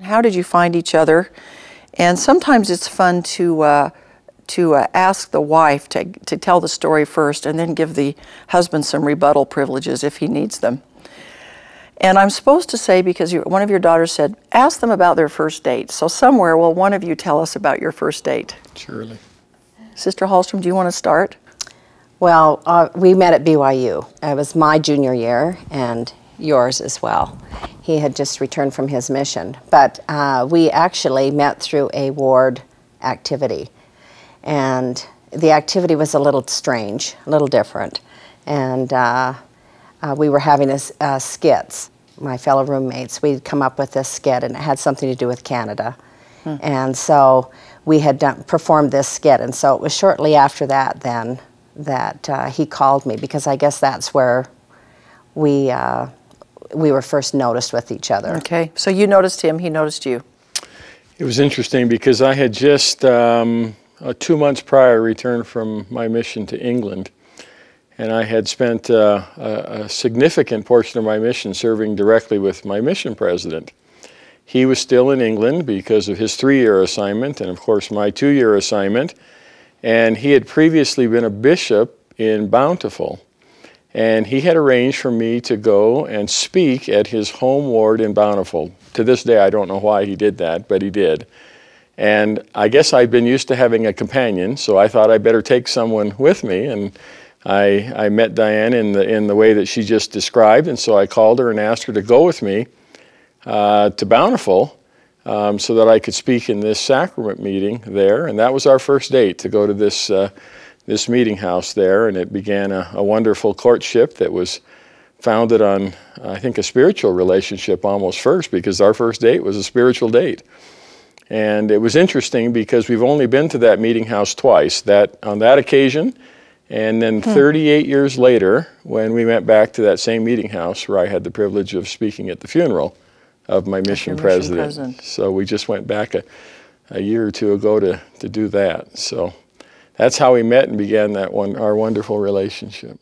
How did you find each other? And sometimes it's fun to ask the wife to tell the story first and then give the husband some rebuttal privileges if he needs them. And I'm supposed to say, because one of your daughters said, ask them about their first date. So somewhere, will one of you tell us about your first date? Surely. Sister Hallstrom, do you want to start? Well, we met at BYU. It was my junior year and yours as well. He had just returned from his mission. But we actually met through a ward activity. And the activity was a little strange, a little different. And we were having skits. My fellow roommates, we'd come up with this skit, and it had something to do with Canada. And so we had performed this skit, and so it was shortly after that then that he called me, because I guess that's where we were first noticed with each other. Okay, so you noticed him, he noticed you. It was interesting because I had just 2 months prior returned from my mission to England. And I had spent a significant portion of my mission serving directly with my mission president. He was still in England because of his 3-year assignment and, of course, my 2-year assignment. And he had previously been a bishop in Bountiful. And he had arranged for me to go and speak at his home ward in Bountiful. To this day, I don't know why he did that, but he did. And I guess I'd been used to having a companion, so I thought I'd better take someone with me. And I met Diane in the way that she just described, and so I called her and asked her to go with me to Bountiful so that I could speak in this sacrament meeting there. And that was our first date, to go to this meeting house there, and it began a wonderful courtship that was founded on, I think, a spiritual relationship almost first, because our first date was a spiritual date. And it was interesting because we've only been to that meeting house twice, on that occasion. And then 38 years later, when we went back to that same meeting house where I had the privilege of speaking at the funeral of my mission president. So we just went back a year or two ago to do that. So that's how we met and began our wonderful relationship.